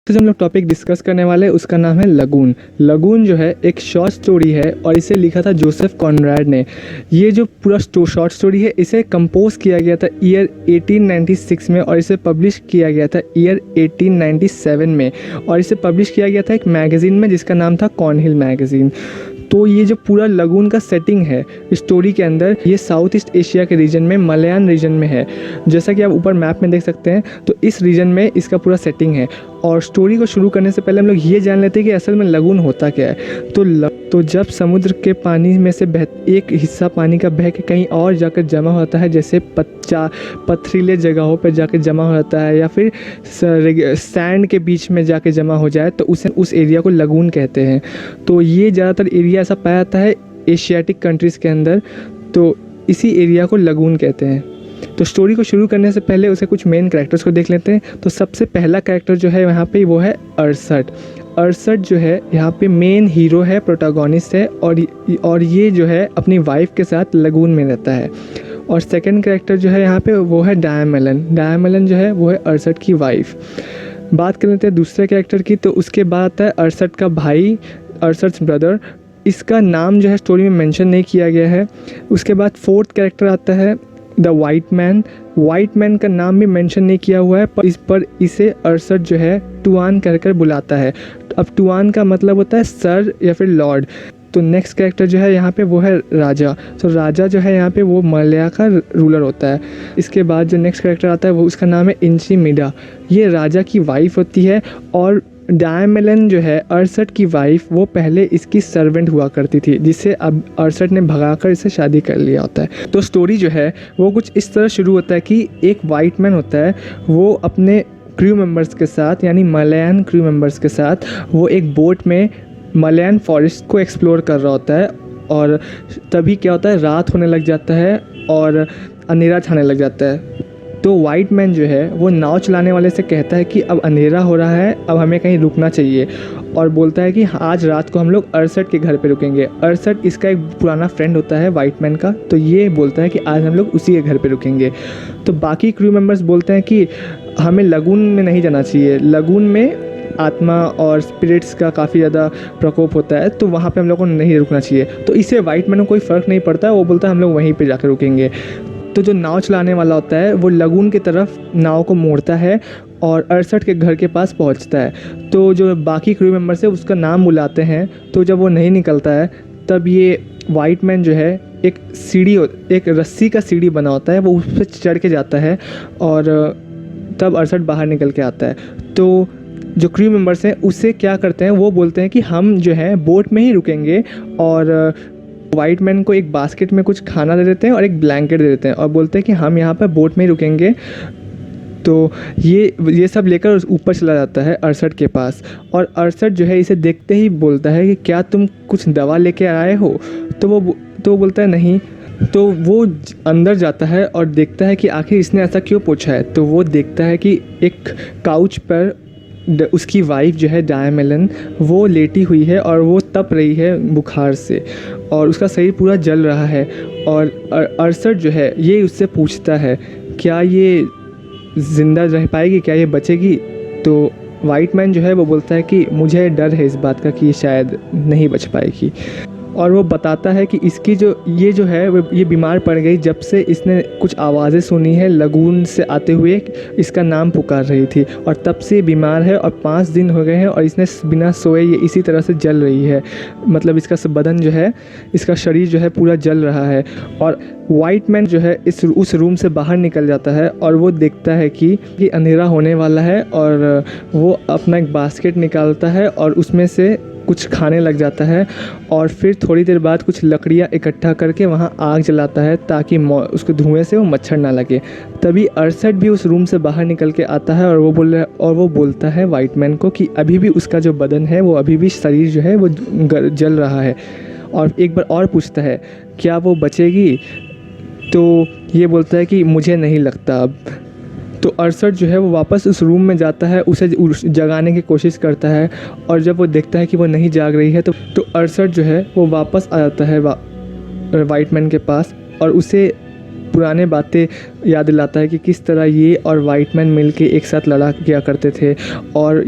तो जो हम लोग टॉपिक डिस्कस करने वाले हैं उसका नाम है लगून। लगून जो है एक शॉर्ट स्टोरी है और इसे लिखा था जोसेफ कॉनराड ने। ये जो पूरा शॉर्ट स्टोरी है इसे कंपोज किया गया था ईयर 1896 में और इसे पब्लिश किया गया था ईयर 1897 में और इसे पब्लिश किया गया था एक मैगज़ीन में जिसका नाम था कॉर्नहिल मैगज़ीन। तो ये जो पूरा लगून का सेटिंग है स्टोरी के अंदर, ये साउथ ईस्ट एशिया के रीजन में मलयान रीजन में है। जैसा कि आप ऊपर मैप में देख सकते हैं तो इस रीजन में इसका पूरा सेटिंग है। और स्टोरी को शुरू करने से पहले हम लोग ये जान लेते हैं कि असल में लगून होता क्या है। तो जब समुद्र के पानी में से एक हिस्सा पानी का बह के कहीं और जाकर जमा होता है, जैसे पथरीले जगहों पर जाकर जमा होता है या फिर सैंड के बीच में जाके जमा हो जाए, तो उस एरिया को लगून कहते हैं। तो ये ज़्यादातर एरिया ऐसा पाया जाता है एशियाटिक कंट्रीज़ के अंदर, तो इसी एरिया को लगून कहते हैं। तो स्टोरी को शुरू करने से पहले उसे कुछ मेन कैरेक्टर्स को देख लेते हैं। तो सबसे पहला कैरेक्टर जो है यहाँ पे वो है अरसट। अरसट जो है यहाँ पे मेन हीरो है, प्रोटागोनिस्ट है और ये जो है अपनी वाइफ के साथ लगून में रहता है। और सेकंड कैरेक्टर जो है यहाँ पे वो है डायमेलन। डायमेलन जो है वो है अरसट की वाइफ। बात कर लेते हैं दूसरे कैरेक्टर की, तो उसके बाद आता है अरसट का भाई, अरसट्स ब्रदर। इसका नाम जो है स्टोरी में मेंशन नहीं किया गया है। उसके बाद फोर्थ कैरेक्टर आता है the white man. White man का नाम भी मेंशन नहीं किया हुआ है, पर इसे अरसट जो है टुआन कहकर बुलाता है। अब टुआन का मतलब होता है सर या फिर लॉर्ड। तो नेक्स्ट कैरेक्टर जो है यहाँ पे वो है राजा। तो राजा जो है यहाँ पे वो मलया का रूलर होता है। इसके बाद जो नेक्स्ट कैरेक्टर आता है वो उसका नाम है इंचिमिडा। ये राजा की वाइफ होती है और डायमेलन जो है अरसट की वाइफ वो पहले इसकी सर्वेंट हुआ करती थी, जिसे अब अरसट ने भगाकर इसे शादी कर लिया होता है। तो स्टोरी जो है वो कुछ इस तरह शुरू होता है कि एक वाइट मैन होता है, वो अपने क्रू मेंबर्स के साथ यानी मलयान क्रू मेंबर्स के साथ वो एक बोट में मलयान फॉरेस्ट को एक्सप्लोर कर रहा होता है। और तभी क्या होता है, रात होने लग जाता है और अंधेरा छाने लग जाता है। तो वाइट मैन जो है वो नाव चलाने वाले से कहता है कि अब अंधेरा हो रहा है, अब हमें कहीं रुकना चाहिए, और बोलता है कि आज रात को हम लोग अरसट के घर पे रुकेंगे। अरसट इसका एक पुराना फ्रेंड होता है वाइट मैन का, तो ये बोलता है कि आज हम लोग उसी के घर पे रुकेंगे। तो बाकी क्रू मेंबर्स बोलते हैं कि हमें लगून में नहीं जाना चाहिए, लगून में आत्मा और स्पिरिट्स का काफ़ी ज़्यादा प्रकोप होता है, तो वहाँ पे हम लोग को नहीं रुकना चाहिए। तो इससे वाइट मैन को कोई फ़र्क नहीं पड़ता, वो बोलता है हम लोग वहीं पे जाकर रुकेंगे। तो जो नाव चलाने वाला होता है वो लगून की तरफ नाव को मोड़ता है और अरसट के घर के पास पहुंचता है। तो जो बाकी क्रू मेंबर्स है उसका नाम बुलाते हैं, तो जब वो नहीं निकलता है तब ये वाइट मैन जो है एक रस्सी का सीढ़ी बना होता है, वो उस पर चढ़ के जाता है और तब अरसट बाहर निकल के आता है। तो जो क्रू मेंबर्स हैं उससे क्या करते हैं, वो बोलते हैं कि हम जो है बोट में ही रुकेंगे, और वाइट मैन को एक बास्केट में कुछ खाना दे देते हैं और एक ब्लैंकेट दे देते हैं और बोलते हैं कि हम यहाँ पर बोट में ही रुकेंगे। तो ये सब लेकर ऊपर चला जाता है अरसट के पास, और अरसट जो है इसे देखते ही बोलता है कि क्या तुम कुछ दवा लेके आए हो? तो वो बोलता है नहीं। तो वो अंदर जाता है और देखता है कि आखिर इसने ऐसा क्यों पूछा है। तो वो देखता है कि एक काउच पर उसकी वाइफ जो है डायमेलन वो लेटी हुई है और वो तप रही है बुखार से और उसका शरीर पूरा जल रहा है। और अरसट जो है ये उससे पूछता है क्या ये ज़िंदा रह पाएगी, क्या ये बचेगी? तो वाइट मैन जो है वो बोलता है कि मुझे डर है इस बात का कि ये शायद नहीं बच पाएगी। और वो बताता है कि इसकी ये जो है ये बीमार पड़ गई जब से इसने कुछ आवाज़ें सुनी है लगून से आते हुए, इसका नाम पुकार रही थी, और तब से बीमार है और 5 दिन हो गए हैं और इसने बिना सोए ये इसी तरह से जल रही है। मतलब इसका बदन जो है, इसका शरीर जो है पूरा जल रहा है। और वाइट मैन जो है उस रूम से बाहर निकल जाता है और वो देखता है कि अंधेरा होने वाला है, और वो अपना एक बास्केट निकालता है और उसमें से कुछ खाने लग जाता है, और फिर थोड़ी देर बाद कुछ लकड़ियाँ इकट्ठा करके वहाँ आग जलाता है ताकि उसके धुएं से वो मच्छर ना लगे। तभी अरसट भी उस रूम से बाहर निकल के आता है और वो बोलता है वाइट मैन को कि अभी भी उसका जो बदन है वो अभी भी शरीर जो है वो जल रहा है, और एक बार और पूछता है क्या वो बचेगी? तो ये बोलता है कि मुझे नहीं लगता अब। तो अरसट जो है वो वापस उस रूम में जाता है, उसे जगाने की कोशिश करता है, और जब वो देखता है कि वो नहीं जाग रही है तो अरसट जो है वो वापस आ जाता है वाइट मैन के पास और उसे पुराने बातें याद दिलाता है कि किस तरह ये और वाइट मैन मिल के एक साथ लड़ा किया करते थे। और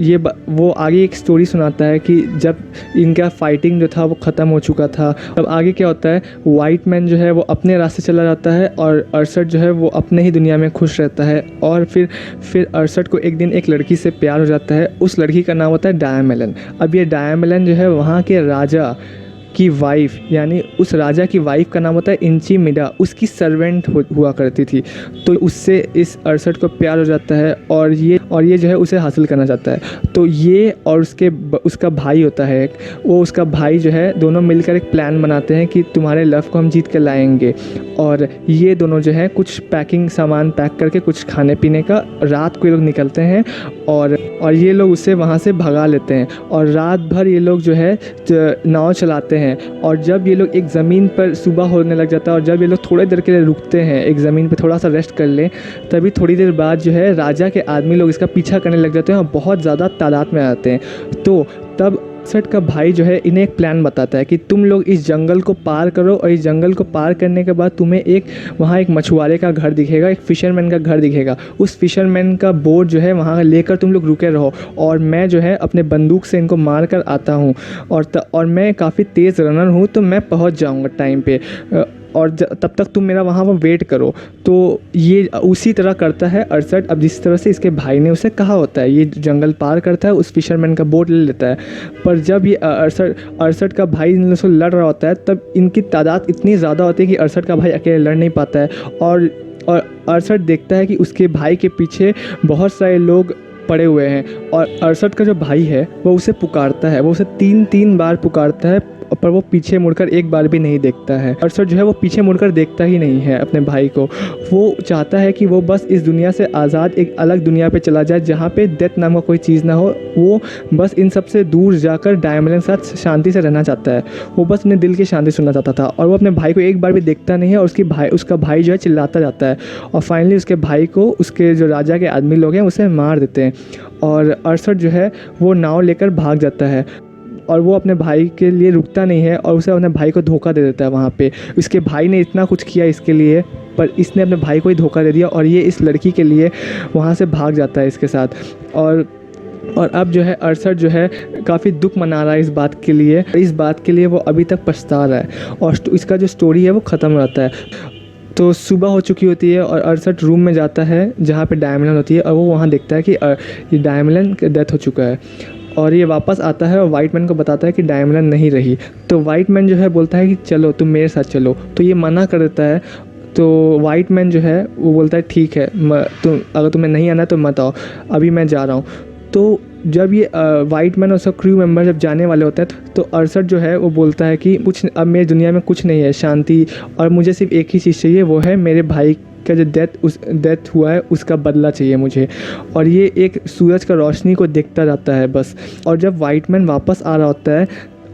वो आगे एक स्टोरी सुनाता है कि जब इनका फाइटिंग जो था वो ख़त्म हो चुका था, तब आगे क्या होता है, वाइट मैन जो है वो अपने रास्ते चला जाता है और अरसट जो है वो अपने ही दुनिया में खुश रहता है। और फिर अरसट को एक दिन एक लड़की से प्यार हो जाता है। उस लड़की का नाम होता है डायमेलन। अब ये डायमेलन जो है वहाँ के राजा की वाइफ, यानी उस राजा की वाइफ का नाम होता है इंची मिडा, उसकी सर्वेंट हुआ करती थी। तो उससे इस अरसट को प्यार हो जाता है और ये जो है उसे हासिल करना चाहता है। तो ये और उसका भाई होता है एक, वो उसका भाई जो है, दोनों मिलकर एक प्लान बनाते हैं कि तुम्हारे लव को हम जीत के लाएंगे। और ये दोनों जो है कुछ पैकिंग सामान पैक करके कुछ खाने पीने का, रात को ये लोग निकलते हैं और ये लोग उसे वहाँ से भगा लेते हैं। और रात भर ये लोग जो है नाव चलाते हैं। और जब ये लोग एक ज़मीन पर, सुबह होने लग जाता है और जब ये लोग थोड़ी देर के लिए रुकते हैं एक ज़मीन पर थोड़ा सा रेस्ट कर लें, तभी थोड़ी देर बाद जो है राजा के आदमी लोग इसका पीछा करने लग जाते हैं और बहुत ज़्यादा तादाद में आते हैं। तो तब अरसट का भाई जो है इन्हें एक प्लान बताता है कि तुम लोग इस जंगल को पार करो और इस जंगल को पार करने के बाद तुम्हें वहाँ एक मछुआरे का घर दिखेगा, एक फ़िशरमैन का घर दिखेगा। उस फ़िशरमैन का बोट जो है वहाँ लेकर तुम लोग रुके रहो और मैं जो है अपने बंदूक से इनको मार कर आता हूँ और मैं काफ़ी तेज़ रनर हूँ, तो मैं पहुँच जाऊँगा टाइम पे और तब तक तुम मेरा वहाँ वेट करो। तो ये उसी तरह करता है अरसट। अब जिस तरह से इसके भाई ने उसे कहा होता है, ये जंगल पार करता है, उस फिशरमैन का बोट ले लेता है। पर जब ये अरसट का भाई इन लोगों से लड़ रहा होता है, तब इनकी तादाद इतनी ज़्यादा होती है कि अरसट का भाई अकेले लड़ नहीं पाता है। और अरसट देखता है कि उसके भाई के पीछे बहुत सारे लोग पड़े हुए हैं और अरसट का जो भाई है वो उसे पुकारता है, वो उसे तीन बार पुकारता है, पर वो पीछे मुड़कर एक बार भी नहीं देखता है। अरसट जो है वो पीछे मुड़कर देखता ही नहीं है अपने भाई को। वो चाहता है कि वो बस इस दुनिया से आज़ाद एक अलग दुनिया पे चला जाए जहाँ पे डेथ नाम का कोई चीज़ ना हो। वो बस इन सब से दूर जाकर डायमेलन के साथ शांति से रहना चाहता है। वो बस अपने दिल की शांति सुनना चाहता था और वो अपने भाई को एक बार भी देखता नहीं है और उसका भाई जो है चिल्लाता जाता है और फाइनली उसके भाई को उसके जो राजा के आदमी लोग हैं उसे मार देते हैं। और अरसट जो है वो नाव लेकर भाग जाता है और वो अपने भाई के लिए रुकता नहीं है और उसे अपने भाई को धोखा दे देता है वहाँ पे। इसके भाई ने इतना कुछ किया इसके लिए, पर इसने अपने भाई को ही धोखा दे दिया और ये इस लड़की के लिए वहाँ से भाग जाता है इसके साथ। और अब जो है अरसट जो है काफ़ी दुख मना रहा है इस बात के लिए वो अभी तक पछता रहा है और इसका जो स्टोरी है वो ख़त्म रहता है। तो सुबह हो चुकी होती है और अरसट रूम में जाता है जहाँ पे डायमेलन होती है और वो वहाँ देखता है कि ये डायमेलन का डेथ हो चुका है। और ये वापस आता है और वाइट मैन को बताता है कि डायमेलन नहीं रही। तो वाइट मैन जो है बोलता है कि चलो तुम मेरे साथ चलो, तो ये मना कर देता है। तो वाइट मैन जो है वो बोलता है ठीक है, अगर तुम्हें नहीं आना तो मत आओ, अभी मैं जा रहा हूँ। तो जब ये वाइट मैन और सब क्रू मेंबर जब जाने वाले होते हैं तो अरसट जो है वो बोलता है कि अब मेरी दुनिया में कुछ नहीं है, शांति, और मुझे सिर्फ एक ही चीज़ चाहिए, वो है मेरे भाई का जो डेथ हुआ है उसका बदला चाहिए मुझे। और ये एक सूरज का रोशनी को देखता जाता है बस। और जब वाइट मैन वापस आ रहा होता है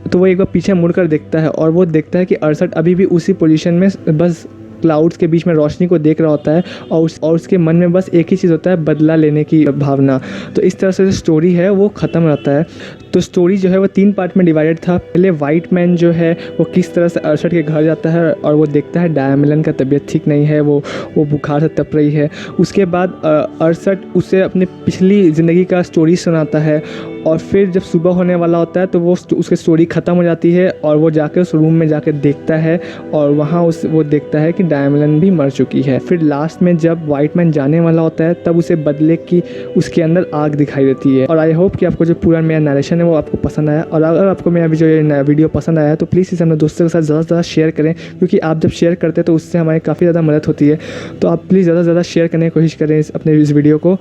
तो वो एक बार पीछे मुड़कर देखता है और वो देखता है कि अरसट अभी भी उसी पोजीशन में बस क्लाउड्स के बीच में रोशनी को देख रहा होता है और उसके मन में बस एक ही चीज़ होता है, बदला लेने की भावना। तो इस तरह से जो स्टोरी है वो ख़त्म रहता है। तो स्टोरी जो है वो 3 पार्ट में डिवाइडेड था। पहले वाइट मैन जो है वो किस तरह से अरसट के घर जाता है और वो देखता है डायमेलन का तबीयत ठीक नहीं है, वो बुखार से तप रही है। उसके बाद अरसट उसे अपनी पिछली ज़िंदगी का स्टोरी सुनाता है और फिर जब सुबह होने वाला होता है तो वो उसकी स्टोरी ख़त्म हो जाती है और वो जाकर उस रूम में जाकर देखता है और वहाँ वो देखता है कि डायमेलन भी मर चुकी है। फिर लास्ट में जब वाइट मैन जाने वाला होता है तब उसे बदले की उसके अंदर आग दिखाई देती है। और आई होप कि आपको जो पूरा मेरा नरेशन है वो आपको पसंद आया। और अगर आपको मेरा जो ये वीडियो पसंद आया तो प्लीज़ इसे अपने दोस्तों के साथ ज़्यादा से ज़्यादा शेयर करें, क्योंकि आप जब शेयर करते हैं तो उससे हमारी काफ़ी ज़्यादा मदद होती है। तो आप प्लीज़ ज़्यादा से ज़्यादा शेयर करने की कोशिश करें अपने इस वीडियो को।